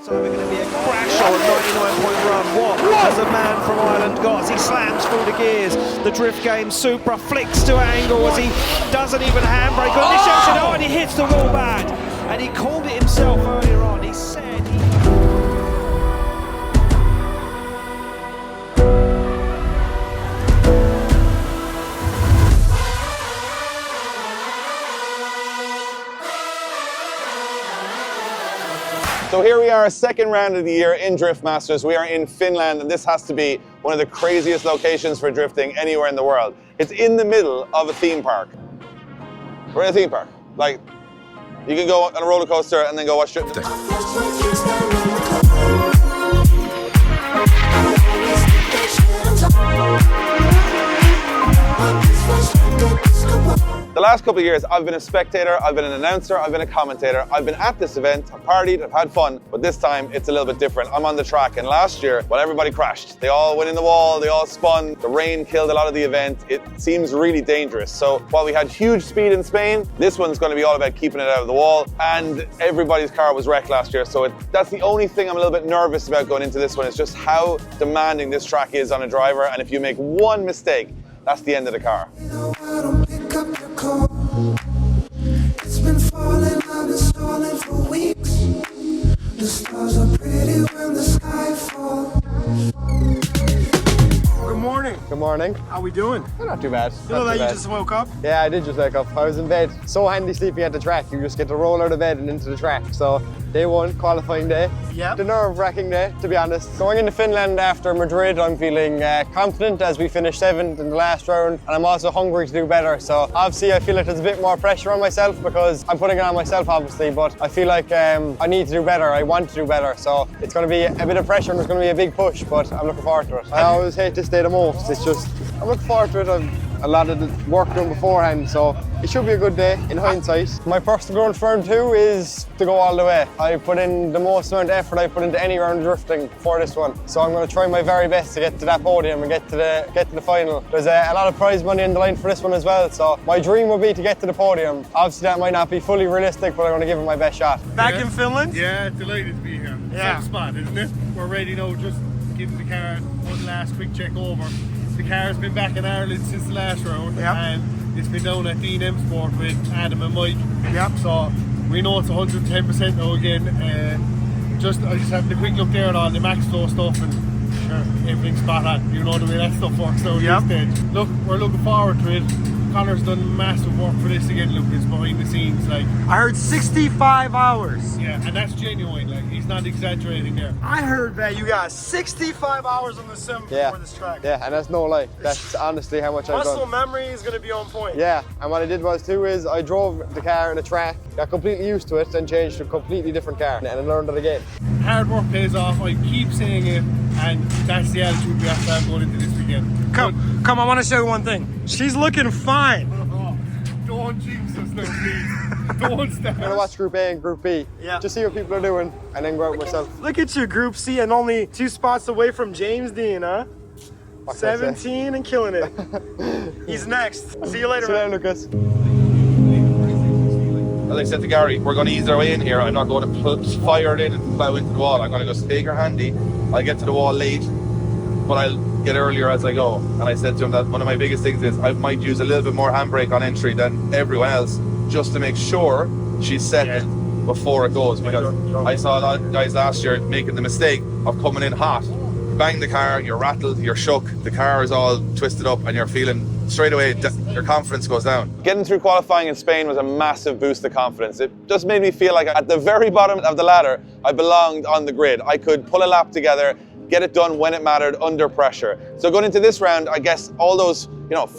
It's either going to be a crash or a 99-point run. What has the man from Ireland got as he slams through the gears? The drift game, Supra flicks to angle as he doesn't even handbrake on this junction. Oh, and he hits the wall bad. And he called it himself earlier on. He said So here we are, second round of the year in Drift Masters. We are in Finland, and this has to be one of the craziest locations for drifting anywhere in the world. It's in the middle of a theme park. We're in a theme park. Like, you can go on a roller coaster and then go watch drifting. The last couple of years, I've been a spectator, I've been an announcer, I've been a commentator, I've been at this event, I've partied, I've had fun, but this time it's a little bit different. I'm on the track, and last year, well, everybody crashed. They all went in the wall, they all spun, the rain killed a lot of the event. It seems really dangerous. So while we had huge speed in Spain, this one's going to be all about keeping it out of the wall, and everybody's car was wrecked last year, so that's the only thing I'm a little bit nervous about going into this one, is just how demanding this track is on a driver, and if you make one mistake, that's the end of the car. It's been falling, I've been stalling for weeks. The stars are pretty when the sky falls. Good morning. Good morning. How we doing? Not too bad. You know that you just woke up? Yeah, I did just wake up. I was in bed. So handy sleeping at the track. You just get to roll out of bed and into the track. So day one, qualifying day. Yep. The nerve-wracking day, to be honest. Going into Finland after Madrid, I'm feeling confident as we finished 7th in the last round, and I'm also hungry to do better. So obviously I feel like there's a bit more pressure on myself because I'm putting it on myself, obviously, but I feel like I need to do better. I want to do better. So it's going to be a bit of pressure and there's going to be a big push, but I'm looking forward to it. I always hate this day the most. It's just, I'm looking forward to it. I've a lot of the work done beforehand, so it should be a good day in hindsight. My personal goal for round 2 is to go all the way. I put in the most amount of effort I put into any round of drifting for this one, so I'm going to try my very best to get to that podium and get to the final. There's a lot of prize money in the line for this one as well, so my dream would be to get to the podium. Obviously that might not be fully realistic, but I'm going to give it my best shot. Back in Finland? Yeah, delighted to be here. Yeah. Same spot, isn't it? We're ready now, just giving the car one last quick check over. The car's been back in Ireland since the last round, and it's been down at Dean M Sport with Adam and Mike. Yep. So we know it's 110% now again. I just having a quick look there at all the max flow stuff, and sure, everything's spot on. You know the way that stuff works now at this stage. Look, we're looking forward to it. Conor's done massive work for this again, Lucas, behind the scenes. Like, I heard 65 hours. Yeah, and that's genuine, like, he's not exaggerating there. I heard that you got 65 hours on the sim for this track. Yeah, and that's no lie. That's honestly how much I've done. Muscle memory is going to be on point. Yeah, and what I did was too is I drove the car in the track, got completely used to it, then changed to a completely different car, and I learned it again. Hard work pays off, I keep saying it, and that's the attitude we have to have going into this weekend. Come, I want to show you one thing. She's looking fine. Oh, don't jinx us now, please. Don't start. I'm gonna watch Group A and Group B, just see what people are doing, and then go out myself. Look at you, Group C, and only 2 spots away from James Dean, huh? 17 and killing it. He's next. See you later, See you later, Lucas. As I said to Gary, we're going to ease our way in here. I'm not going to put fire in and plow into the wall. I'm going to go speaker handy. I'll get to the wall late, but I'll get earlier as I go. And I said to him that one of my biggest things is I might use a little bit more handbrake on entry than everyone else, just to make sure she's set before it goes. Because I saw a lot of guys last year making the mistake of coming in hot. Bang the car, you're rattled, you're shook, the car is all twisted up, and you're feeling straight away your confidence goes down. Getting through qualifying in Spain was a massive boost of confidence. It just made me feel like at the very bottom of the ladder, I belonged on the grid. I could pull a lap together, get it done when it mattered under pressure. So going into this round, I guess all those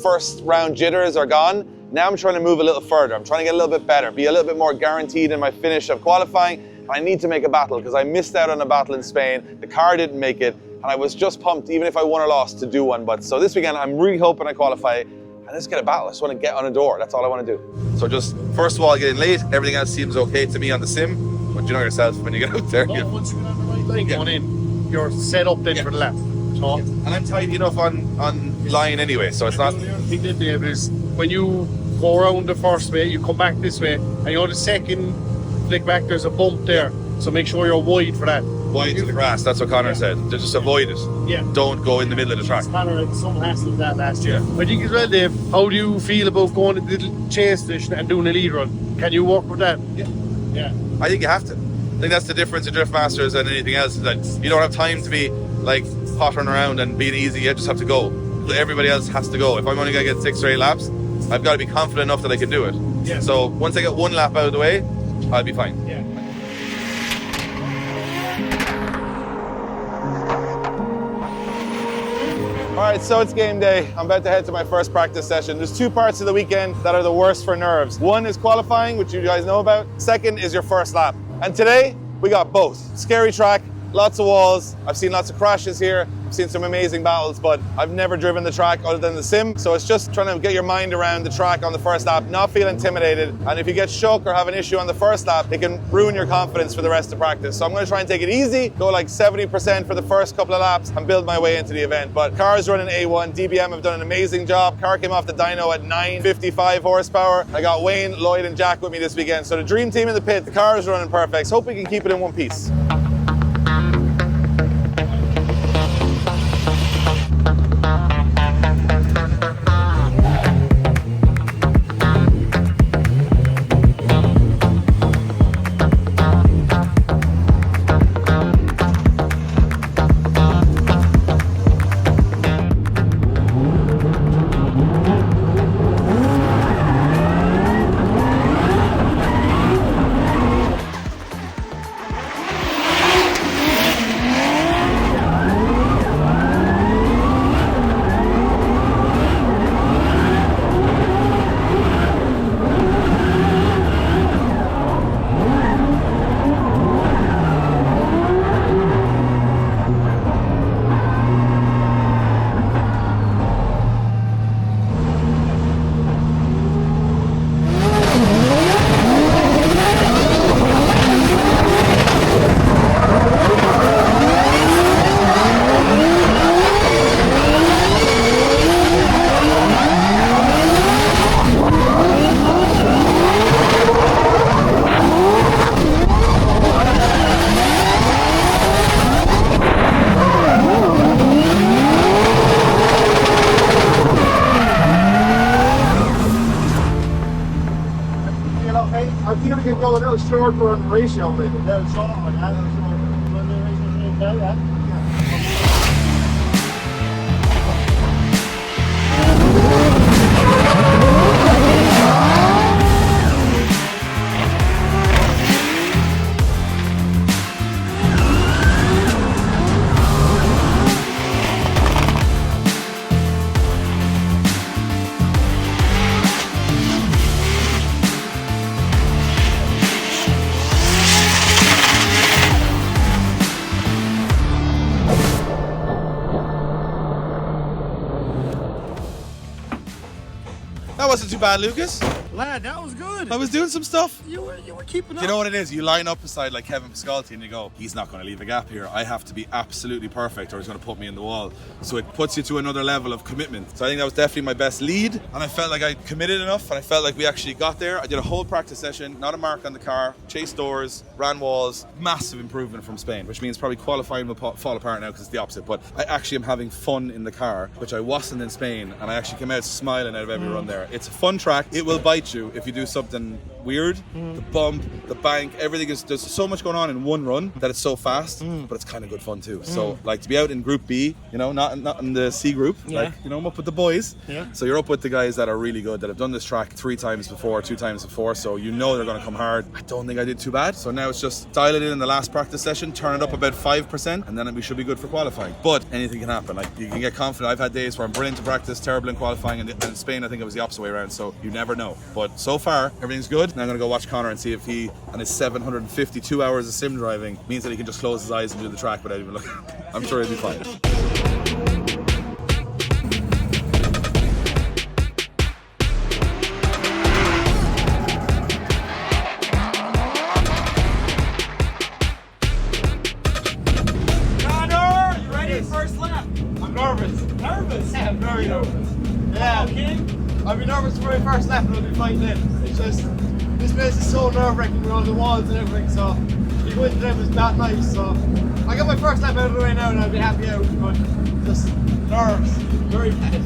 first round jitters are gone. Now I'm trying to move a little further. I'm trying to get a little bit better, be a little bit more guaranteed in my finish of qualifying. I need to make a battle because I missed out on a battle in Spain. The car didn't make it, and I was just pumped, even if I won or lost, to do one. But so this weekend, I'm really hoping I qualify and just get a battle. I just want to get on a door. That's all I want to do. So just first of all, getting late. Everything else seems okay to me on the sim, but you know yourself when you get out there. Once you get on the right line going in, you're set up then for the left. So, and I'm tight enough on line anyway, so it's not. The other thing that Dave is when you go around the first way, you come back this way, and you're the second flick back. There's a bump there. So make sure you're wide for that. Wide to the grass, that's what Conor said. Just avoid it. Yeah. Don't go in the middle of the track. Conor, someone asked me that last year. I think as well, Dave, how do you feel about going to the little chase station and doing a lead run? Can you work with that? Yeah. I think you have to. I think that's the difference in Drift Masters and anything else, is that you don't have time to be like pottering around and being easy. You just have to go. Everybody else has to go. If I'm only going to get 6 or 8 laps, I've got to be confident enough that I can do it. Yeah. So once I get 1 lap out of the way, I'll be fine. Yeah. Alright, so it's game day. I'm about to head to my first practice session. There's 2 parts of the weekend that are the worst for nerves. One is qualifying, which you guys know about. Second is your first lap. And today, we got both. Scary track, lots of walls. I've seen lots of crashes here. I've seen some amazing battles, but I've never driven the track other than the sim. So it's just trying to get your mind around the track on the first lap, not feel intimidated. And if you get shook or have an issue on the first lap, it can ruin your confidence for the rest of practice. So I'm going to try and take it easy, go like 70% for the first couple of laps and build my way into the event. But car's running A1. DBM have done an amazing job. Car came off the dyno at 955 horsepower. I got Wayne, Lloyd and Jack with me this weekend. So the dream team in the pit, the car is running perfect. So hope we can keep it in one piece. I think we can go a little shorter on the ratio, maybe. A little shorter, yeah. A little shorter. On the ratio, yeah. That wasn't too bad, Lucas. Lad, that was good. I was doing some stuff. You were keeping up. You know what it is? You line up beside like Kevin Pascalti and you go, he's not going to leave a gap here. I have to be absolutely perfect or he's going to put me in the wall. So it puts you to another level of commitment. So I think that was definitely my best lead. And I felt like I committed enough and I felt like we actually got there. I did a whole practice session, not a mark on the car, chased doors, ran walls. Massive improvement from Spain, which means probably qualifying will fall apart now because it's the opposite. But I actually am having fun in the car, which I wasn't in Spain. And I actually came out smiling out of every run there. It's a fun track. It will bite you if you do something weird. The bump, the bank, everything is, there's so much going on in one run that it's so fast, but it's kind of good fun too. So like to be out in Group B, you know, not in the C group, like, you know, I'm up with the boys. Yeah. So you're up with the guys that are really good, that have done this track 3 times before, 2 times before, so you know they're going to come hard. I don't think I did too bad. So now it's just dial it in the last practice session, turn it up about 5%, and then we should be good for qualifying. But anything can happen. Like you can get confident. I've had days where I'm brilliant to practice, terrible in qualifying, and in Spain I think it was the opposite way around. So you never know. But so far everything's good. Now I'm going to go watch Conor and see if he and his 752 hours of sim driving means that he can just close his eyes and do the track without even looking. I'm sure he'll be fine. Conor, you ready? First lap. I'm nervous. Nervous? Yeah, I'm very nervous. Yeah, okay. I'll be nervous for my first lap and I'll be fine then. It's just, this place is so nerve-wracking with all the walls and everything, so you to go into them is not nice. So I got my first lap out of the way now and I'll be happy out, but just nerves, very bad.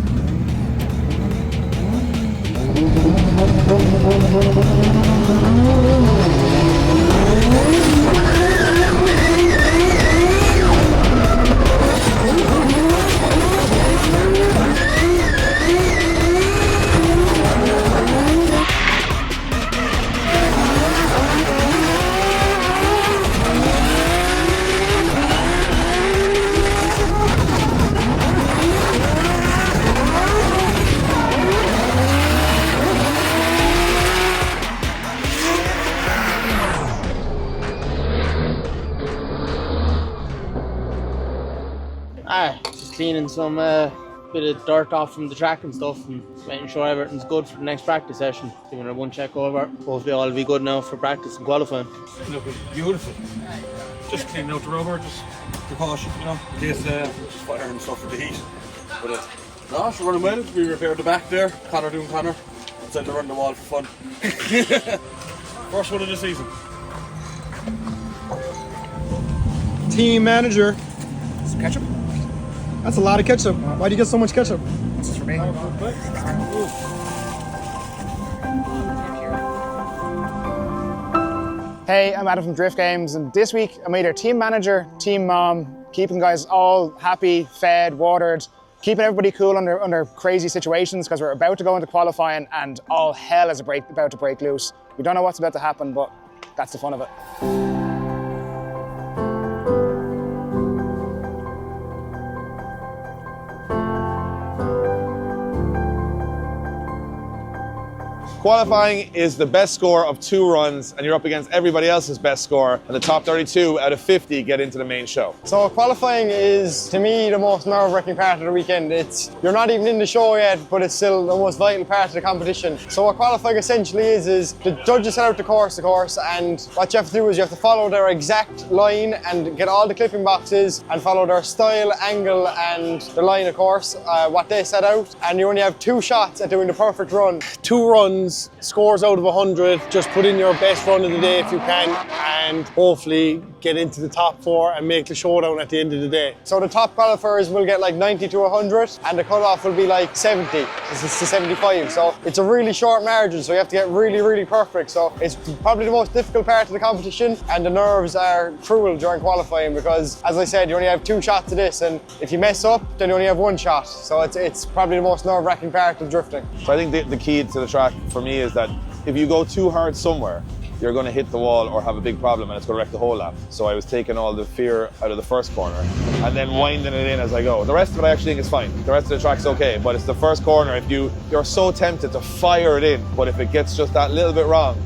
Just cleaning some bit of dirt off from the track and stuff and making sure everything's good for the next practice session. Doing a one check over. Hopefully all will be good now for practice and qualifying. Looking beautiful. Just cleaning out the rubber, just precaution, you know, in case just fire and stuff for the heat. But no, she's running well. We repaired the back there. Conor doing Conor. Decided to run the wall for fun. First one of the season. Team manager. Some ketchup. That's a lot of ketchup. Why do you get so much ketchup? This is for me. Hey, I'm Adam from Drift Games, and this week I'm either team manager, team mom, keeping guys all happy, fed, watered, keeping everybody cool under crazy situations because we're about to go into qualifying and all hell is about to break loose. We don't know what's about to happen, but that's the fun of it. Qualifying is the best score of 2 runs, and you're up against everybody else's best score, and the top 32 out of 50 get into the main show. So qualifying is, to me, the most nerve-wracking part of the weekend. You're not even in the show yet, but it's still the most vital part of the competition. So what qualifying essentially is the judges set out the course, and what you have to do is you have to follow their exact line and get all the clipping boxes and follow their style, angle, and the line of course, what they set out. And you only have 2 shots at doing the perfect run. 2 runs, scores out of 100. Just put in your best run of the day if you can, and hopefully get into the top 4 and make the showdown at the end of the day. So the top qualifiers will get like 90 to 100, and the cutoff will be like 70 to 75. So it's a really short margin, so you have to get really, really perfect. So it's probably the most difficult part of the competition, and the nerves are cruel during qualifying because, as I said, you only have 2 shots to this, and if you mess up, then you only have 1 shot. So it's probably the most nerve-wracking part of drifting. So I think the key to the track for me is that if you go too hard somewhere, you're going to hit the wall or have a big problem and it's going to wreck the whole lap. So I was taking all the fear out of the first corner and then winding it in as I go. The rest of it I actually think is fine. The rest of the track's okay, but it's the first corner. If you're so tempted to fire it in, but if it gets just that little bit wrong,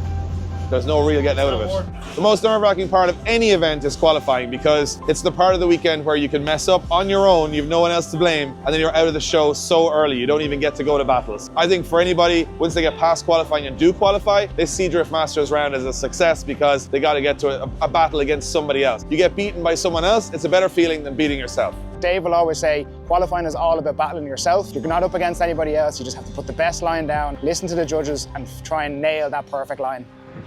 there's no real getting out of it. The most nerve-wracking part of any event is qualifying because it's the part of the weekend where you can mess up on your own, you've no one else to blame, and then you're out of the show so early, you don't even get to go to battles. I think for anybody, once they get past qualifying and do qualify, they see Drift Masters round as a success because they got to get to a battle against somebody else. You get beaten by someone else, it's a better feeling than beating yourself. Dave will always say, qualifying is all about battling yourself. You're not up against anybody else, you just have to put the best line down, listen to the judges, and try and nail that perfect line.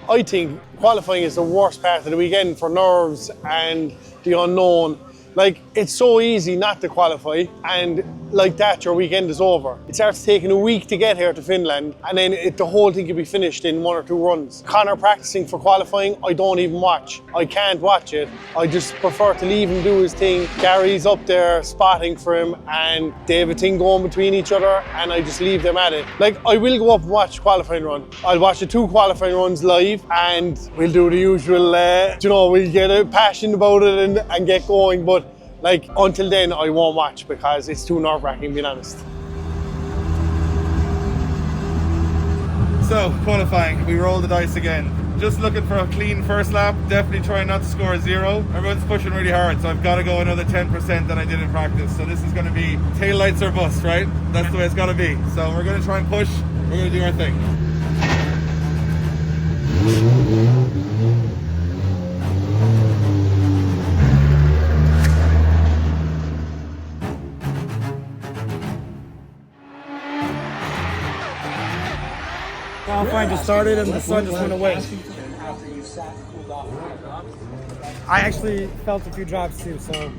I think qualifying is the worst part of the weekend for nerves and the unknown. Like, it's so easy not to qualify, and like that, your weekend is over. It starts taking a week to get here to Finland, and then the whole thing can be finished in 1 or 2 runs. Conor practicing for qualifying, I don't even watch. I can't watch it. I just prefer to leave him do his thing. Gary's up there spotting for him, and they have a thing going between each other, and I just leave them at it. Like, I will go up and watch qualifying run. I'll watch the 2 qualifying runs live, and we'll do the usual, we'll get passionate about it and get going, but like, until then, I won't watch because it's too nerve-wracking, being honest. So, qualifying, we roll the dice again. Just looking for a clean first lap, definitely trying not to score a 0. Everyone's pushing really hard, so I've got to go another 10% than I did in practice. So this is going to be taillights or bust, right? That's the way it's got to be. So we're going to try and push, we're going to do our thing. Qualifying just started and the sun just went away. I actually felt a few drops too, so.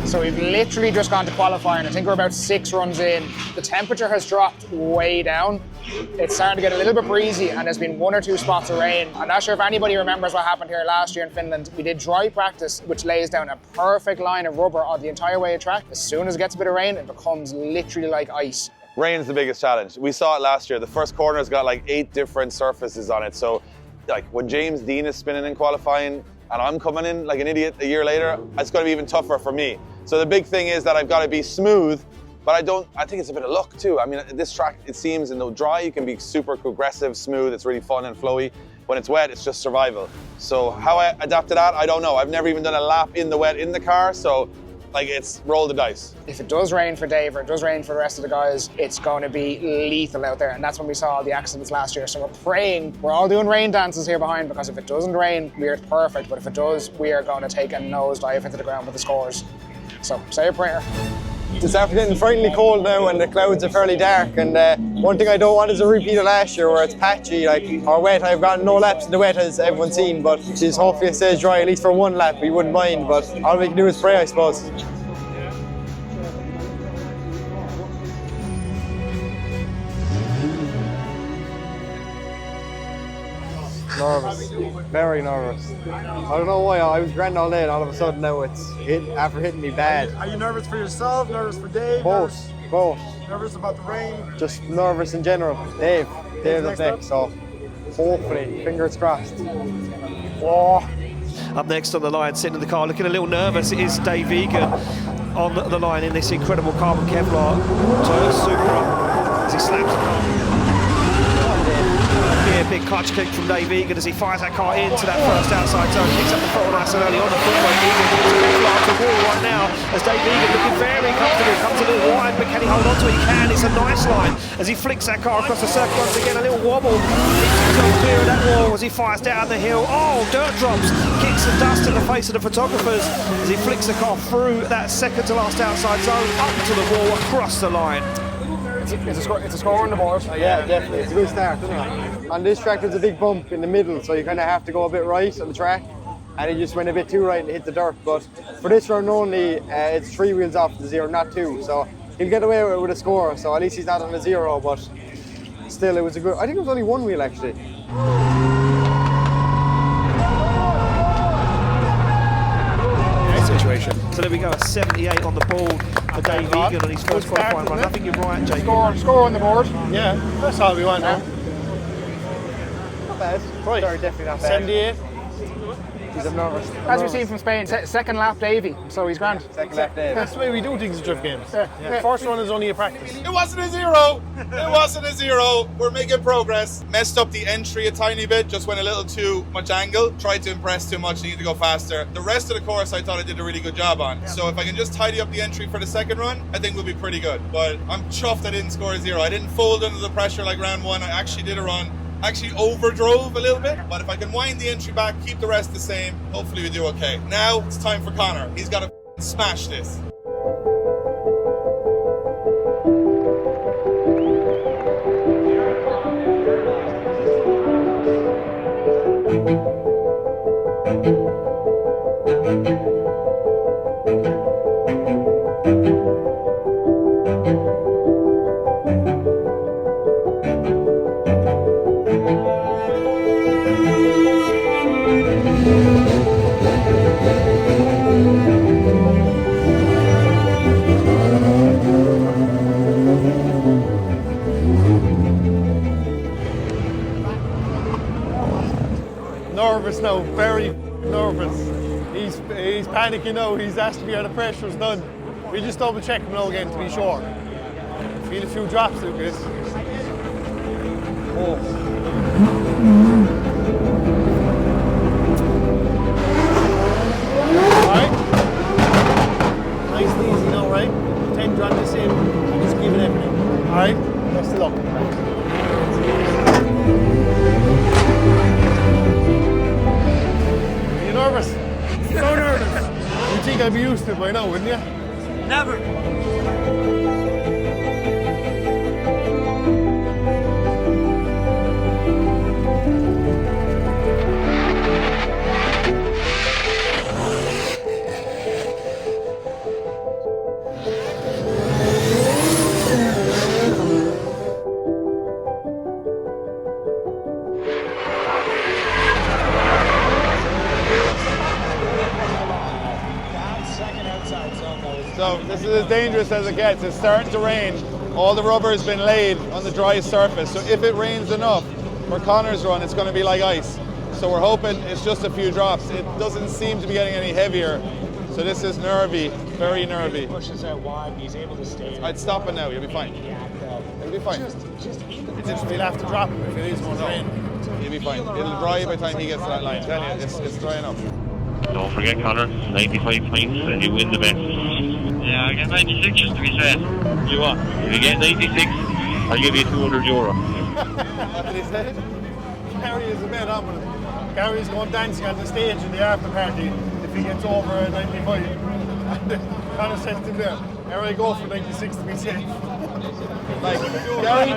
So we've literally just gone to qualifying. I think we're about 6 runs in. The temperature has dropped way down. It's starting to get a little bit breezy and there's been 1 or 2 spots of rain. I'm not sure if anybody remembers what happened here last year in Finland. We did dry practice, which lays down a perfect line of rubber on the entire way of track. As soon as it gets a bit of rain, it becomes literally like ice. Rain is the biggest challenge. We saw it last year. The first corner's got like 8 different surfaces on it. So like when James Dean is spinning in qualifying and I'm coming in like an idiot a year later, it's going to be even tougher for me. So the big thing is that I've got to be smooth, but I think it's a bit of luck too. I mean, this track, it seems in the dry, you can be super aggressive, smooth, it's really fun and flowy. When it's wet, it's just survival. So how I adapt to that, I don't know. I've never even done a lap in the wet in the car, so like it's roll the dice. If it does rain for Dave or it does rain for the rest of the guys, it's going to be lethal out there. And that's when we saw all the accidents last year. So we're praying, we're all doing rain dances here behind, because if it doesn't rain, we're perfect. But if it does, we are going to take a nosedive into the ground with the scores. So say a prayer. It's after getting frighteningly cold now and the clouds are fairly dark, and one thing I don't want is a repeat of last year where it's patchy or wet. I've gotten no laps in the wet, as everyone's seen, but geez, hopefully it stays dry at least for 1 lap. We wouldn't mind, but all we can do is pray, I suppose. Nervous, very nervous. I don't know why, I was grand all day and all of a sudden now it's after hitting me bad. Are you nervous for yourself? Nervous for Dave? Both. Nervous about the rain? Just nervous in general. Dave's up next, so hopefully, fingers crossed. Oh. Up next on the line, sitting in the car, looking a little nervous, is Dave Egan on the line in this incredible carbon Kevlar Toyota Supra as he slaps the car. A big clutch kick from Dave Egan as he fires that car into that first outside zone, picks up the throttle nice and early on the footway. Egan into the Kevlar to wall right now as Dave Egan looking very comfortable, comes a little wide, but can he hold on to it? He can. It's a nice line as he flicks that car across the circuit once again, a little wobble, keeps himself clear of that wall as he fires down the hill. Oh, dirt drops, kicks the dust in the face of the photographers as he flicks the car through that second to last outside zone, up to the wall, across the line. It's a score on the board. Yeah, definitely. It's a good start, isn't it? On this track, there's a big bump in the middle, so you kind of have to go a bit right on the track. And he just went a bit too right and hit the dirt. But for this round only, it's 3 wheels off the 0, not 2. So he'll get away with a score. So at least he's not on a 0. But still, it was a good. I think it was only 1 wheel actually. Situation. So there we go, a 78 on the board for Dave Egan on his first qualifying run. I think you're right, Jake. Score on the board. Yeah, that's all we want now. Not bad. Right. Sorry, definitely not bad. 78. He's nervous. As we've seen from Spain, second lap Davey, so he's grand. Second lap Dave. That's the way we do things in drift games. Yeah. First run is only a practice. It wasn't a 0. It wasn't a 0. We're making progress. Messed up the entry a tiny bit, just went a little too much angle. Tried to impress too much, needed to go faster. The rest of the course I thought I did a really good job on. So if I can just tidy up the entry for the second run, I think we'll be pretty good. But I'm chuffed I didn't score a 0. I didn't fold under the pressure like round 1. I actually did a run. Actually overdrove a little bit, but if I can wind the entry back, keep the rest the same, hopefully we do okay. Now it's time for Conor. He's got to smash this. Nervous now, very nervous. He's panicking now, he's asked me how the pressure's done. We just double check him now again to be sure. Feel a few drops, Lucas. Oh. Alright. Nice and easy now, right? 10 on this in, and just give it everything. Alright? Best of luck. Nervous. So nervous. You'd think I'd be used to it by now, wouldn't you? Never. This is as dangerous as it gets. It's starting to rain. All the rubber has been laid on the dry surface. So if it rains enough for Conor's run, it's going to be like ice. So we're hoping it's just a few drops. It doesn't seem to be getting any heavier. So this is nervy, very nervy. He pushes out wide and he's able to stay. I'd stop it now, you'll be fine. You'll be fine. We'll have to drop him if it is going to rain. You'll be fine. It'll dry by the time he gets to that line. Tell you, it's drying up. Don't forget, Conor, 95 points and you win the bet. Yeah, I get 96 just to be safe. You what? If you get 96, I'll give you €200. What did he say? Gary is a bit on with him. Gary's going dancing on the stage in the after party if he gets over 95. And Conor says to him there, Gary, go for 96 to be safe. Like, Gary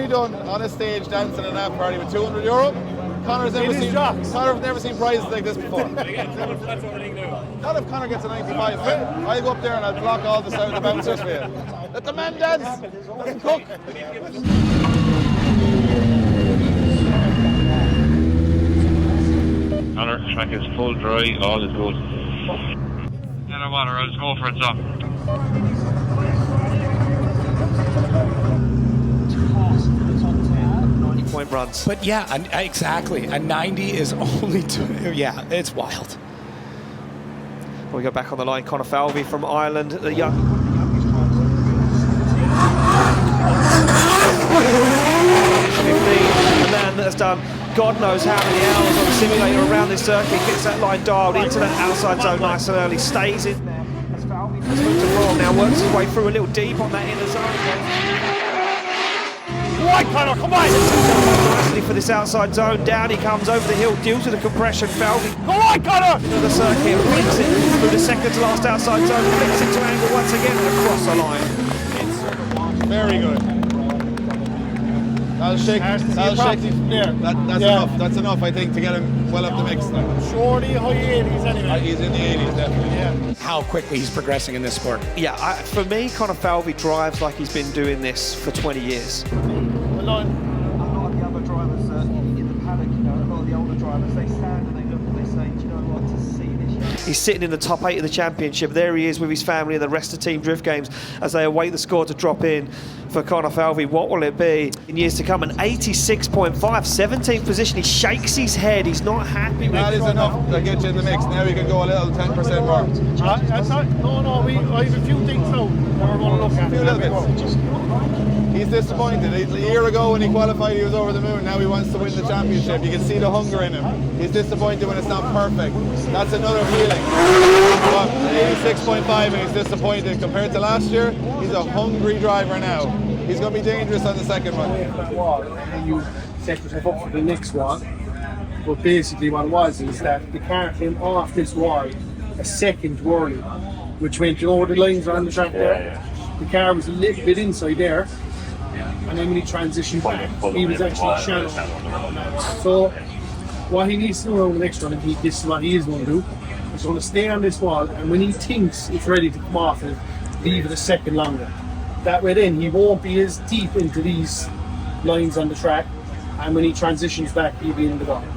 done on a stage dancing at that party with €200. Connor's never seen prizes like this before. Not if Conor gets a 95. I'll go up there and I'll block all the bouncers for you. Let the man dance. Let him cook. Conor, track is full dry, all is good. Yeah, no matter, I'll just go for it, so. 90-point runs. But yeah, exactly. A 90 is only yeah, it's wild. We go back on the line, Conor Falvey from Ireland, the young. 15, the man that has done God knows how many hours on the simulator around this circuit, gets that line dialed into that outside zone nice and early, stays in there. As Falvey has moved to wrong now, works his way through a little deep on that inner zone. Right, Conor, come on! Nicely for this outside zone, down he comes over the hill, due to the compression. Falvey. Go on, Conor! To the circuit, flicks it through the second to last outside zone, flicks it to angle once again and across the line. Very good. That's enough. That's enough, I think, to get him well up the mix now. Shorty, high 80s anyway. He's in the 80s, definitely. Yeah. How quickly he's progressing in this sport. Yeah, for me, Conor Falvey drives like he's been doing this for 20 years. A lot of the other drivers in the paddock, you know, a lot of the older drivers, they stand and they look and they say, do you know what, to see this young... He's sitting in the top 8 of the championship. There he is with his family and the rest of Team Drift Games as they await the score to drop in for Conor Falvey. What will it be in years to come? An 86.5, 17th position. He shakes his head. He's not happy with that. Is enough to get you in the mix. Now we can go a little 10% more. That's not, no, I have a few things now that we're going to look at. A few little bits. He's disappointed. A year ago when he qualified, he was over the moon. Now he wants to win the championship. You can see the hunger in him. He's disappointed when it's not perfect. That's another feeling. But 86.5 and he's disappointed. Compared to last year, he's a hungry driver now. He's going to be dangerous on the second one. And you set yourself up for the next one. But basically what it was is that the car came off this wall a second too early, which meant, you know where the lines are on the track there? The car was a little bit inside there. And then when he transitioned back, he was actually shallow. So what he needs to do on the next run, and this is what he is going to do, he's going to stay on this wall, and when he thinks it's ready to come off it, leave it a second longer. That way then he won't be as deep into these lines on the track, and when he transitions back, he'll be in the bottom.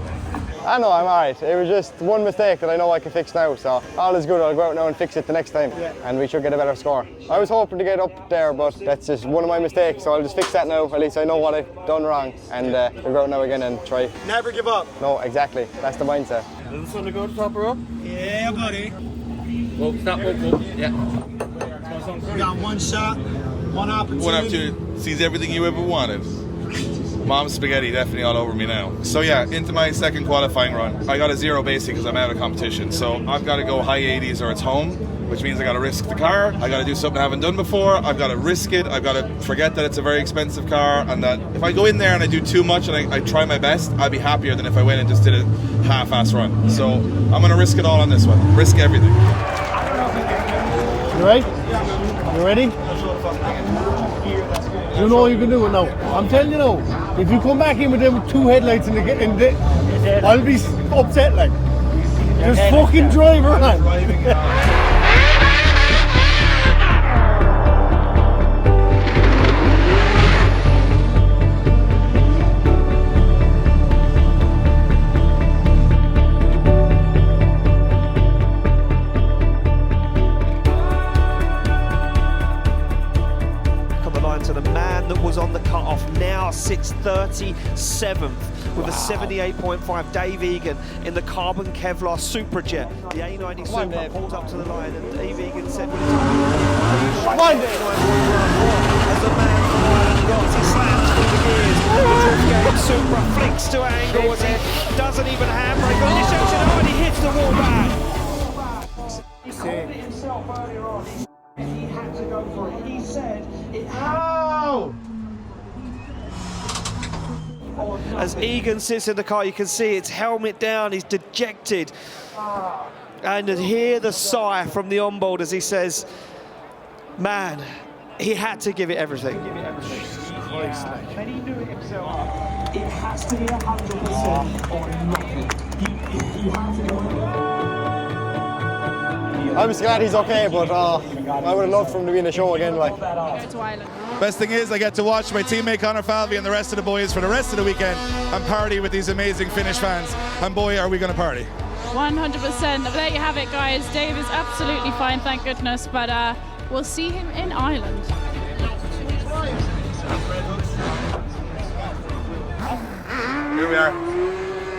I know, I'm alright. It was just one mistake that I know I can fix now, so all is good. I'll go out now and fix it the next time, and we should get a better score. I was hoping to get up there, but that's just one of my mistakes, so I'll just fix that now. At least I know what I've done wrong, and we'll go out now again and try. Never give up. No, exactly. That's the mindset. Is this one to go to top her up? Yeah, buddy. Whoa, stop, whoa. Yeah. You got one shot, one opportunity. One opportunity. Sees everything you ever wanted. Mom's spaghetti definitely all over me now. So yeah, into my second qualifying run. I got a 0 basic because I'm out of competition. So I've got to go high 80s or it's home, which means I got to risk the car. I got to do something I haven't done before. I've got to risk it. I've got to forget that it's a very expensive car, and that if I go in there and I do too much and I try my best, I'll be happier than if I went and just did a half-ass run. So I'm going to risk it all on this one. Risk everything. You right? You ready? You know you can do it now. I'm telling you now. If you come back in with them 2 headlights I'll be upset like. Just fucking drive around. sits 37th with a 78.5. Dave Egan in the carbon Kevlar Supra jet. The A90 Supra pulls up to the line, and Dave Egan said, "Come on, Dave." As the man from Ireland got, he slams through the gears. The drift game Supra flicks to angle as he doesn't even handbrake on this junction. Oh, and he hits the wall back. He called it himself earlier on. He had to go for it. He said it had. As Egan sits in the car, you can see it's helmet down, he's dejected. And you hear the sigh from the onboard as he says, man, he had to give it everything. And he knew it himself. It has to be 100% or nothing. You have to go. I'm just glad he's okay, but I would have loved for him to be in the show again. Like. Best thing is I get to watch my teammate Conor Falvey and the rest of the boys for the rest of the weekend and party with these amazing Finnish fans. And boy, are we going to party. 100%. There you have it, guys. Dave is absolutely fine, thank goodness, but we'll see him in Ireland. Here we are.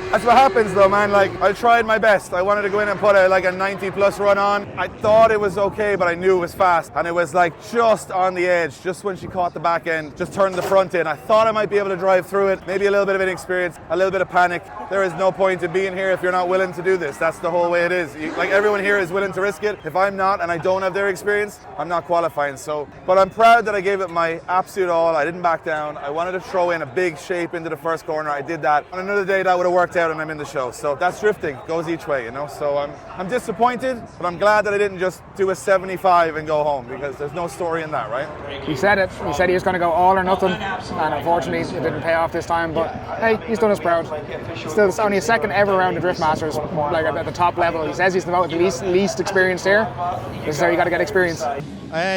That's what happens though, man. Like, I tried my best. I wanted to go in and put a 90+ run on. I thought it was okay, but I knew it was fast. And it was like just on the edge, just when she caught the back end, just turned the front in. I thought I might be able to drive through it. Maybe a little bit of inexperience, a little bit of panic. There is no point in being here if you're not willing to do this. That's the whole way it is. Like, everyone here is willing to risk it. If I'm not and I don't have their experience, I'm not qualifying. So, but I'm proud that I gave it my absolute all. I didn't back down. I wanted to throw in a big shape into the first corner. I did that. On another day, that would have worked out and I'm in the show. So that's drifting. It goes each way, you know. So I'm disappointed, but I'm glad that I didn't just do a 75 and go home, because there's no story in that, right? He said it. He said he was going to go all or nothing, and unfortunately it didn't pay off this time. But hey, he's done us proud. Still, it's only his second ever round of Drift Masters, like at the top level. He says he's the least experienced here. This is how you got to get experience.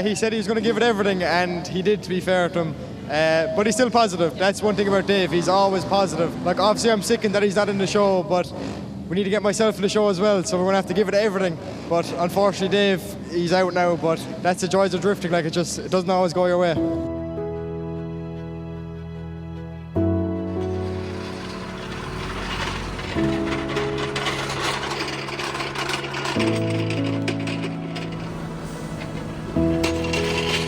He said he was going to give it everything, and he did, to be fair to him. But he's still positive. That's one thing about Dave. He's always positive. Like, obviously I'm sickened that he's not in the show, but we need to get myself in the show as well, so we're going to have to give it everything. But unfortunately Dave, he's out now, but that's the joys of drifting. Like, it doesn't always go your way.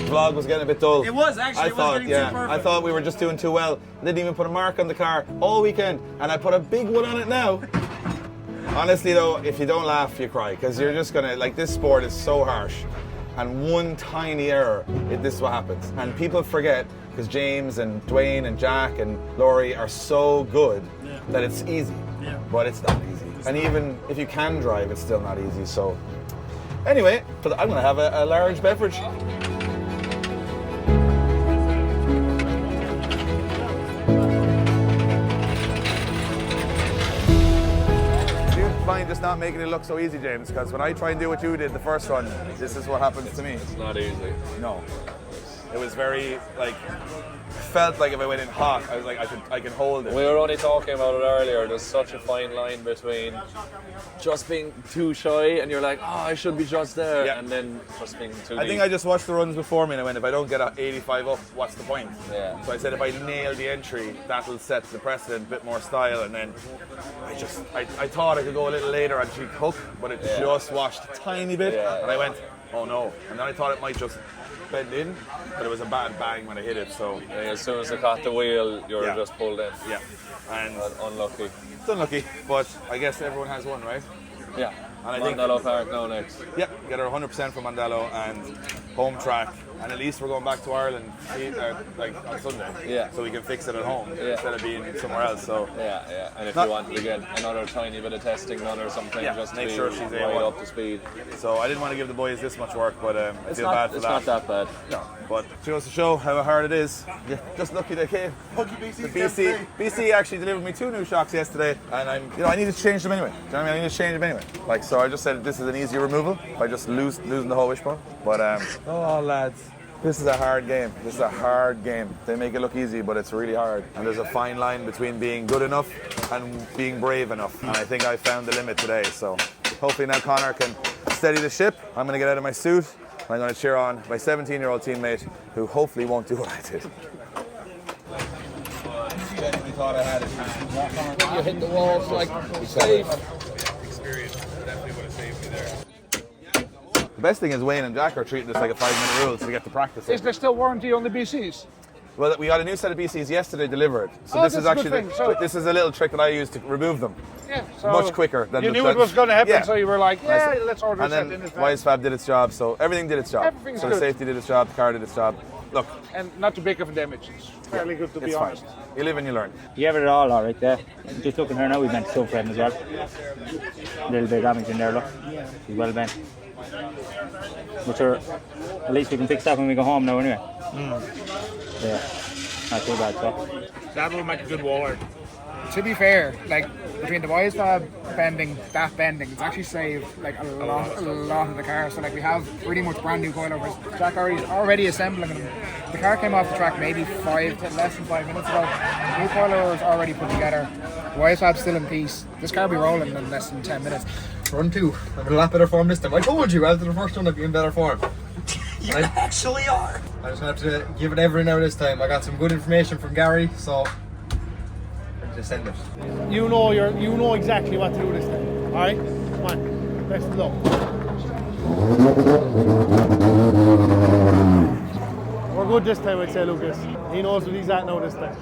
Vlog was getting a bit dull. It was actually. I thought we were just doing too well. I didn't even put a mark on the car all weekend, and I put a big one on it now. Honestly though, if you don't laugh, you cry, because you're just gonna, like, this sport is so harsh, and one tiny error, this is what happens. And people forget, because James and Dwayne and Jack and Laurie are so good that it's easy, but it's not easy. And even if you can drive, it's still not easy. So anyway, I'm gonna have a large beverage. Mind just not making it look so easy, James, because when I try and do what you did the first run, this is what happens to me. It's not easy. No. It was very, like, felt like if I went in hot, I was like, I can hold it. We were only talking about it earlier. There's such a fine line between just being too shy and you're like, oh, I should be just there, and then just being too I think I just watched the runs before me and I went, if I don't get a 85 up, what's the point? Yeah. So I said, if I nail the entry, that'll set the precedent, a bit more style. And then I thought I could go a little later on cheek hook, but it just washed a tiny bit. And I went, oh no. And then I thought it might just bend in, but it was a bad bang when I hit it. So as soon as I caught the wheel, you were just pulled in. Yeah. And unlucky. It's unlucky, but I guess everyone has one, right? Yeah. And I Mandalo Park now next. Yeah, get her 100% from Mandalo and home track, and at least we're going back to Ireland like on Sunday. Yeah. So we can fix it at home instead of being somewhere else. So and if you want to get another tiny bit of testing done or something, just make to sure be she's right up to speed. So I didn't want to give the boys this much work, but I feel bad for that. It's not that bad. No, but it goes to show how hard it is. Yeah, just lucky they came. BC actually delivered me 2 new shocks yesterday, and I needed to change them anyway. Do you know what I mean? I needed to change them anyway. Like, so I just said this is an easy removal by just losing the whole wishbone. But oh lads, this is a hard game. This is a hard game. They make it look easy, but it's really hard. And there's a fine line between being good enough and being brave enough. And I think I found the limit today. So hopefully now Conor can steady the ship. I'm going to get out of my suit. And I'm going to cheer on my 17-year-old teammate, who hopefully won't do what I did. thought I had it. When you hit the walls, like, safe. Experience definitely would have saved me there. The best thing is Wayne and Jack are treating this like a 5-minute rule to get to practice. Is there still warranty on the BCs? Well, we got a new set of BCs yesterday delivered. So Oh, this is that's a actually good thing. this is a little trick that I use to remove them. Yeah, so much quicker than you knew it was going to happen, yeah. so you were like, yeah, let's order and a set then in advance. WiseFab did its job, so everything did its job. Everything's so good. the safety did its job, the car did its job. Look, And not too big of a damage. It's fairly good to be it's honest. fine. You live and you learn. You have it all right there. Just looking here now, we bent the subframe as well. A little bit of damage in there, look. He's well bent. But sure, at least we can fix that when we go home now anyway. Yeah, not too bad, so. That will make a good wall art. To be fair, like between the WiseFab bending, that bending, it's actually saved like a lot of the car. So like we have pretty much brand new coilovers. Jack already assembling them. The car came off the track maybe less than 5 minutes ago. New coilovers already put together. WiseFab's still in peace. This car will be rolling in less than 10 minutes. Run 2. I'm in a lot better form this time. I told you after the first one I'd be in better form. You actually are. I just have to give it every now this time. I got some good information from Gary, so just send it. You know exactly what to do this time. All right, come on, best of luck. We're good this time, I'd say, Lucas. He knows what he's at now this time.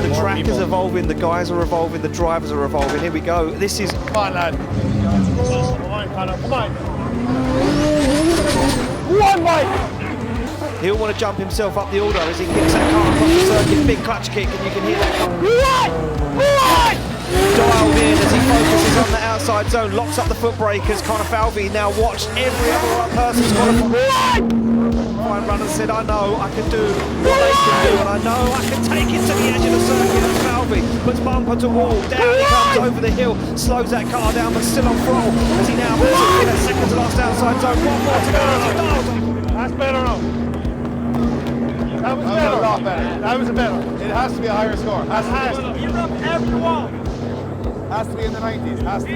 The track is evolving, the guys are evolving, the drivers are evolving. Here we go. This is. Come on, lad. Come on, Conor. Come on. One bike. He'll want to jump himself up the order as he kicks that car across the circuit. Big clutch kick, and you can hear that car. Dialed in as he focuses on the outside zone, locks up the foot brakers. Conor Falvey now watched every other person's qualifying runner said, I know I can do what they can do, and I know I can take it to the edge of the circuit. And Falvey puts bumper to wall, down he comes over the hill, slows that car down, but still on throttle as he now puts it in that second to last outside zone. One more to go as he dials on. That's better now. That was better. A lot better. That was better. It has to be a higher score. Has to be. You rubbed everyone. Has to be in the 90s. Has to be.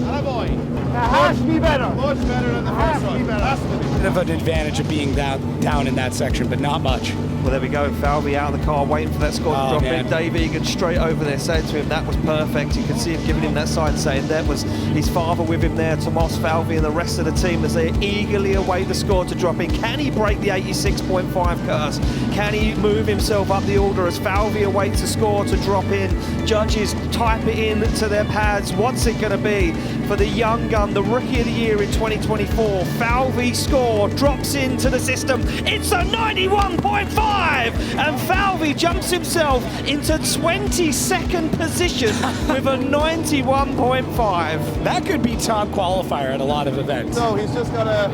Atta boy. That has to be better. Much better than the first one. Has to be. Bit of an advantage of being down in that section, but not much. Well, there we go. Falvey out of the car, waiting for that score to drop in. Dave Egan straight over there, saying to him that was perfect. You can see him giving him that sign, saying that was his father with him there, Tomas Falvey, and the rest of the team as they eagerly await the score to drop in. Can he break the 86.5 curse? Can he move himself up the order as Falvey awaits the score to drop in? Judges type it in to their pads. What's it going to be for the young gun, the rookie of the year in 2024? Falvey score drops into the system. It's a 91.5! And Falvey jumps himself into 22nd position with a 91.5. That could be top qualifier at a lot of events. So he's just got a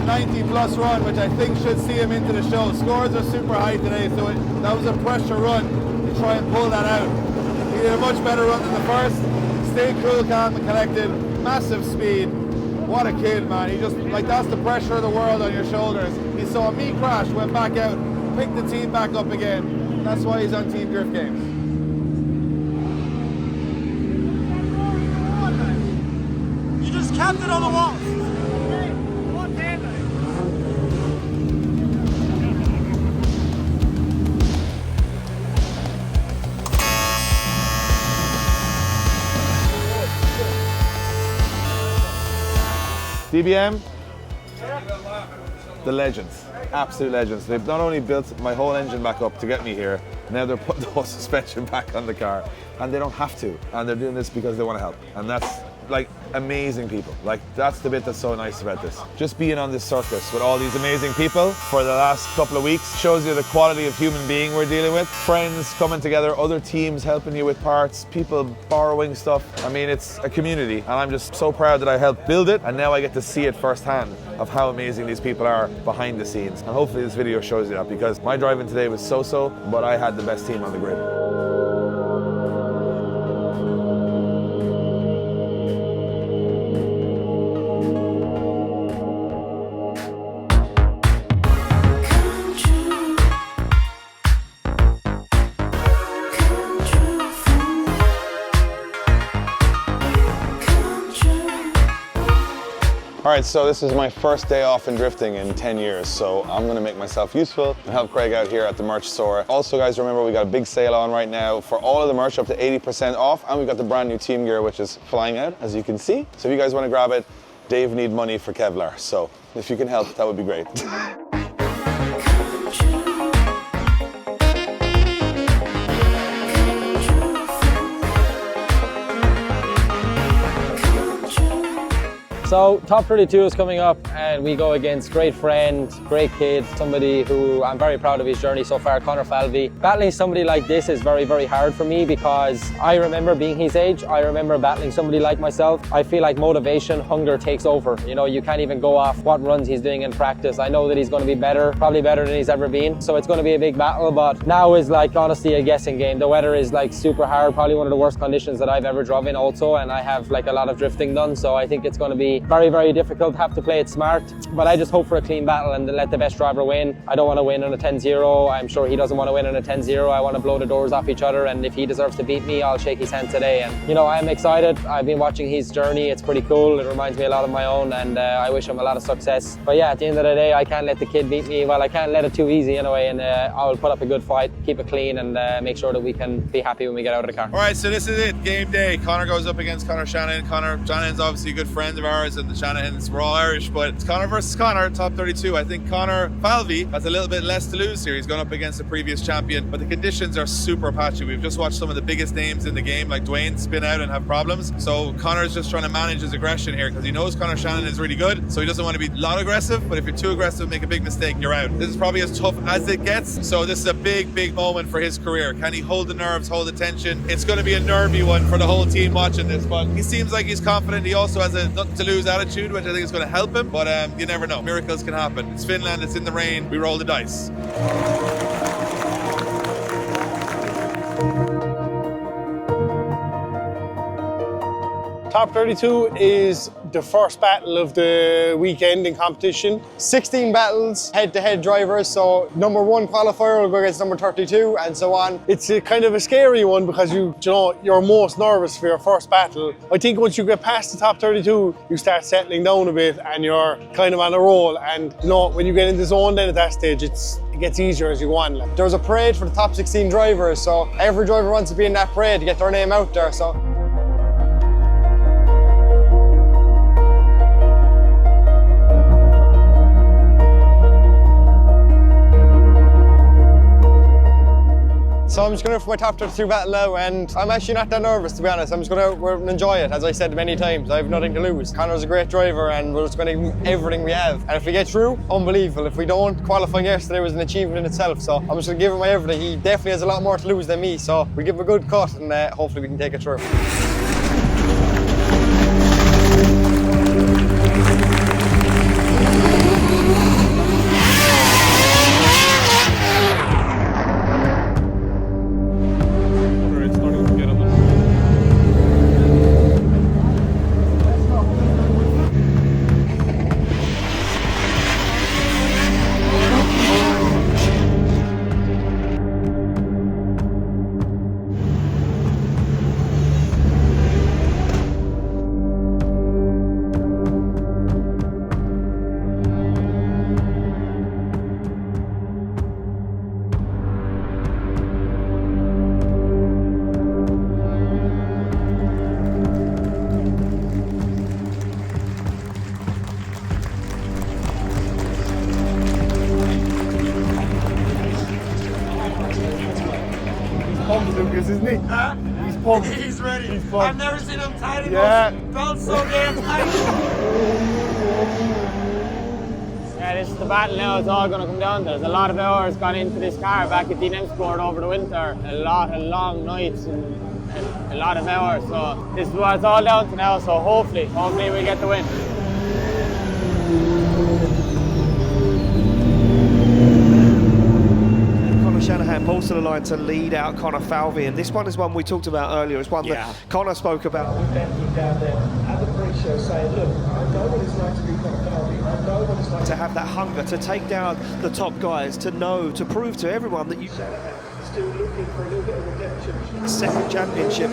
90 plus run, which I think should see him into the show. Scores are super high today, so that was a pressure run to try and pull that out. He did a much better run than the first. Stayed cool, calm and collected. Massive speed. What a kid, man. He just, like, that's the pressure of the world on your shoulders. He saw me crash, went back out, picked the team back up again. That's why he's on Team Drift Games. You just kept it on the wall. DBM, the legends, absolute legends. They've not only built my whole engine back up to get me here, now they're putting the whole suspension back on the car, and they don't have to, and they're doing this because they want to help, and that's like amazing people. Like, that's the bit that's so nice about this. Just being on this circus with all these amazing people for the last couple of weeks shows you the quality of human being we're dealing with. Friends coming together, other teams helping you with parts, people borrowing stuff. I mean, it's a community, and I'm just so proud that I helped build it, and now I get to see it firsthand of how amazing these people are behind the scenes. And hopefully this video shows you that, because my driving today was so-so, but I had the best team on the grid. right, so this is my first day off in drifting in 10 years, so I'm gonna make myself useful and help Craig out here at the merch store. Also, guys, remember we got a big sale on right now for all of the merch, up to 80% off, and we've got the brand new team gear, which is flying out, as you can see. So if you guys wanna grab it, Dave need money for Kevlar, so if you can help, that would be great. So Top 32 is coming up and we go against great friend, great kid, somebody who I'm very proud of his journey so far, Conor Falvey. Battling somebody like this is very, very hard for me because I remember being his age. I remember battling somebody like myself. I feel like motivation, hunger takes over. You know, you can't even go off what runs he's doing in practice. I know that he's going to be better, probably better than he's ever been. So it's going to be a big battle, but now is like honestly a guessing game. The weather is like super hard, probably one of the worst conditions that I've ever driven also, and I have like a lot of drifting done, so I think it's going to be very, very difficult. Have to play it smart, but I just hope for a clean battle and let the best driver win. I don't want to win on a 10-0. I'm sure he doesn't want to win on a 10-0. I want to blow the doors off each other, and if he deserves to beat me, I'll shake his hand today. And you know, I'm excited. I've been watching his journey. It's pretty cool. It reminds me a lot of my own, and I wish him a lot of success. But yeah, at the end of the day, I can't let the kid beat me. Well, I can't let it too easy anyway, and I'll put up a good fight, keep it clean, and make sure that we can be happy when we get out of the car. All right, so this is it, game day. Conor goes up against Conor Shanahan. Conor Shanahan's obviously a good friend of ours, and the Shanahans, we're all Irish, but it's Conor versus Conor, top 32. I think Conor Falvey has a little bit less to lose here. He's gone up against the previous champion, but the conditions are super patchy. We've just watched some of the biggest names in the game, like Dwayne, spin out and have problems. So Conor's just trying to manage his aggression here because he knows Conor Shanahan is really good, so he doesn't want to be a lot aggressive, but if you're too aggressive, make a big mistake, you're out. This is probably as tough as it gets, so this is a big, big moment for his career. Can he hold the nerves, hold the tension? It's going to be a nervy one for the whole team watching this, but he seems like he's confident. He also has a nothing to lose attitude, which I think is going to help him, but you never know. Miracles can happen. It's Finland, it's in the rain, we roll the dice. Top 32 is the first battle of the weekend in competition. 16 battles, head-to-head drivers, so number 1 qualifier will go against number 32 and so on. It's a kind of a scary one because you know, you're most nervous for your first battle. I think once you get past the top 32, you start settling down a bit and you're kind of on a roll, and you know, when you get in the zone then at that stage, it gets easier as you go on. There's a parade for the top 16 drivers, so every driver wants to be in that parade to get their name out there. So I'm just going to go for my top 32 battle now, and I'm actually not that nervous, to be honest. I'm just going to enjoy it. As I said many times, I have nothing to lose. Conor's a great driver and we're just going to give him everything we have. And if we get through, unbelievable. If we don't, qualifying yesterday was an achievement in itself. So I'm just going to give him my everything. He definitely has a lot more to lose than me, so we give him a good cut and hopefully we can take it through. Lucas, isn't he? Huh? He's pumped. He's ready. He's pumped. I've never seen him tight in felt so damn tight. Yeah, this is the battle now. It's all going to come down to. There's a lot of hours gone into this car back at DNM Sport over the winter. A lot of long nights and a lot of hours. So this is what it's all down to now. So hopefully we get the win. Shanahan pulls to the line to lead out Conor Falvey, and this one is one we talked about earlier. It's one that Conor spoke about. With Bentley down there at the pre-show saying, look, I know what it's like to be Conor Falvey. I know what it's like to have that hunger to take down the top guys, to prove to everyone that you Shanahan still looking for a little bit of redemption. Second championship.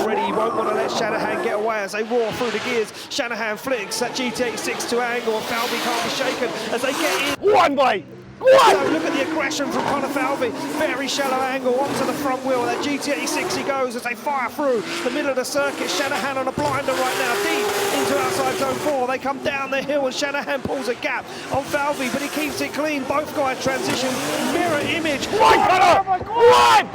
Already won't want to let Shanahan get away as they roar through the gears. Shanahan flicks that GT86 to angle, and Falvey can't be shaken as they get in. One by. So look at the aggression from Conor Falvey. Very shallow angle onto the front wheel. That GT86 he goes as they fire through the middle of the circuit. Shanahan on a blinder right now, deep into outside zone 4. They come down the hill and Shanahan pulls a gap on Falvey, but he keeps it clean. Both guys transition. Mirror image. Right, Conor! Right!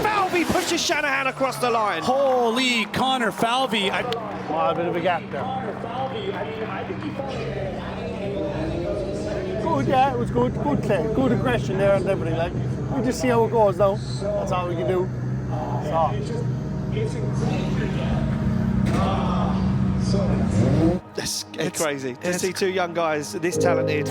Falvey pushes Shanahan across the line. Holy Conor Falvey. A bit of a gap there. Good, yeah, it was good. Good play, good aggression there and everything. Like, we just see how it goes now. That's all we can do. It's crazy to see two young guys this talented.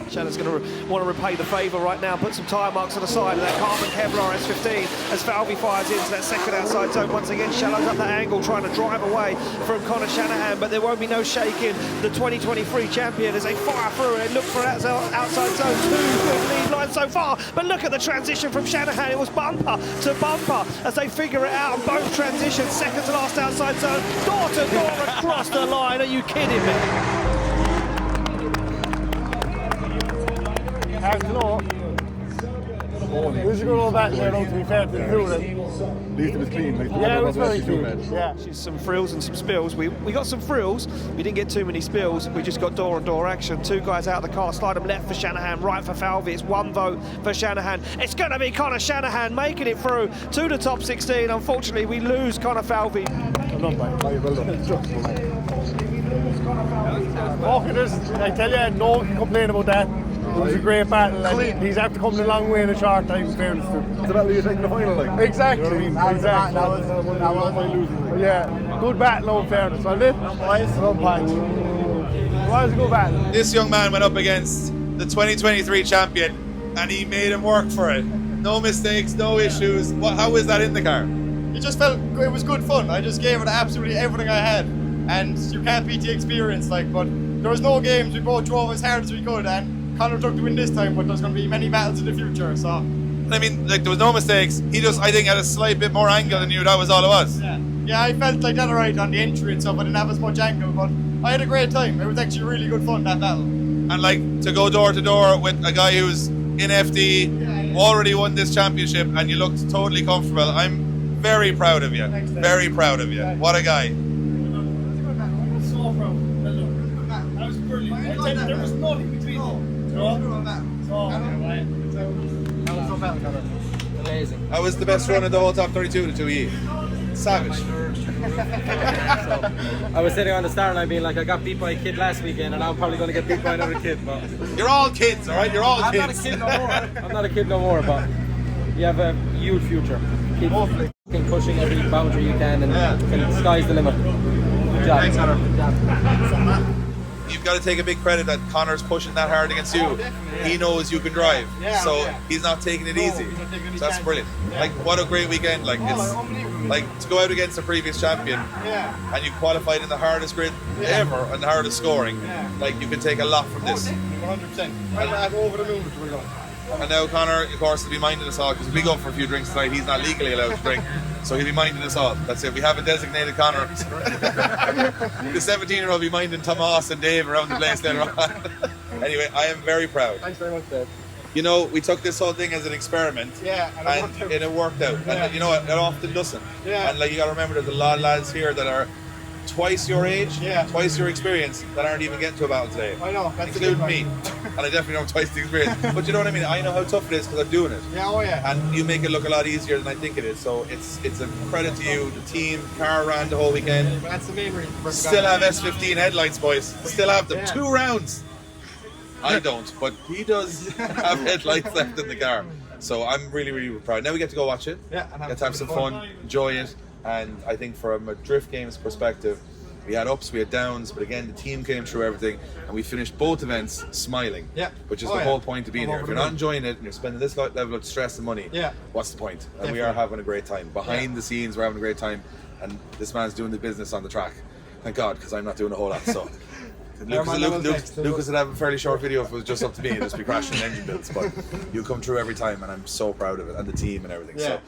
Shannon's going to want to repay the favour right now, put some tyre marks on the side of that carbon Kevlar S15 as Falvey fires into that second outside zone. Once again, Shallows up that angle, trying to drive away from Conor Shanahan, but there won't be no shaking the 2023 champion as they fire through and they look for outside zone. 2 good lead lines so far, but look at the transition from Shanahan. It was bumper to bumper as they figure it out on both transitions. Second to last outside zone, door to door across the line. Are you kidding me? Hard to know. It was a good old battle there, though, to be fair to the two of them. At least it was clean. Yeah, it was very clean. Yeah. Some frills and some spills. We got some frills. We didn't get too many spills. We just got door-on-door action. Two guys out of the car. Slide them left for Shanahan, right for Falvey. It's one vote for Shanahan. It's going to be Conor Shanahan making it through to the top 16. Unfortunately, we lose Conor Falvey. I tell you, no one can complain about that. It was a great battle, and he's after coming a long way in a short time, in fairness to him. It's the battle you're taking the final, like. Exactly. You know what I mean? Exactly. That was my losing. Yeah, good battle, in fairness, wasn't it? No points. It was a good battle. This young man went up against the 2023 champion, and he made him work for it. No mistakes, no issues. How was that in the car? It just felt, it was good fun. I just gave it absolutely everything I had. And you can't beat the experience, like, but there was no games. We both drove as hard as we could, and Conor took the win this time, but there's going to be many battles in the future, so. I mean, like, there was no mistakes. He just, I think, had a slight bit more angle than you. That was all it was. Yeah, I felt like that alright on the entry and stuff. I didn't have as much angle, but I had a great time. It was actually really good fun, that battle. And, like, to go door to door with a guy who's in FD, already won this championship, and you looked totally comfortable. I'm very proud of you. Very proud of you. What a guy. So proud. That was brilliant. There was nothing between them. Amazing. That was the best run of the whole top 32 to 2E. Savage. I was sitting on the start line being like, I got beat by a kid last weekend and I'm probably going to get beat by another kid. But you're all kids, all right? You're all kids. I'm not a kid no more. I'm not a kid no more, but you have a huge future. Keep pushing every boundary you can, and the sky's the limit. Good job. Thanks, Conor. You've got to take a big credit that Conor's pushing that hard against you. He knows you can drive, so he's not taking it easy. So that's brilliant. Like, what a great weekend! Like, it's like to go out against a previous champion, and you qualified in the hardest grid ever and the hardest scoring. Like, you can take a lot from this. 100%. I'm over the moon with the result. And now Conor, of course, will be minding us all, because if we go for a few drinks tonight, he's not legally allowed to drink. So he'll be minding us all. That's it. We haven't designated Conor. The 17-year-old will be minding Tomas and Dave around the place later on. Anyway, I am very proud. Thanks very much, Dave. You know, we took this whole thing as an experiment. And it worked out. Yeah. And you know what? It often doesn't. Yeah. And like, you got to remember, there's a lot of lads here that are twice your age, twice your experience, that aren't even getting to a battle today. I know, that's including me. And I definitely don't have twice the experience. But you know what I mean? I know how tough it is because I'm doing it. Yeah, oh yeah. And you make it look a lot easier than I think it is. So it's a credit to you, the team, car ran the whole weekend. But that's the main reason. Still have S15 headlights, boys. Still have them. 2 rounds. I don't, but he does have headlights left in the car. So I'm really, really proud. Now we get to go watch it. Yeah. Get to have some fun, enjoy it. And I think from a Drift Games perspective, we had ups, we had downs, but again, the team came through everything, and we finished both events smiling, which is the whole point of being here. If you're not enjoying it and you're spending this level of stress and money, what's the point? And we are having a great time. Behind the scenes, we're having a great time, and this man's doing the business on the track. Thank God, because I'm not doing a whole lot. So Lucas would have a fairly short video if it was just up to me. It'd just be crashing engine builds, but you come through every time, and I'm so proud of it, and the team and everything. So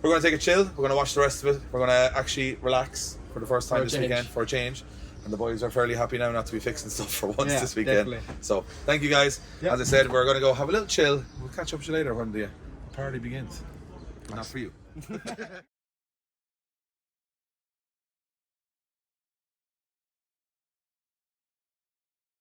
we're going to take a chill. We're going to watch the rest of it. We're going to actually relax for the first time this weekend for a change. And the boys are fairly happy now not to be fixing stuff for once this weekend. Definitely. So thank you guys. As I said, we're going to go have a little chill. We'll catch up with you later when the party begins. Not for you.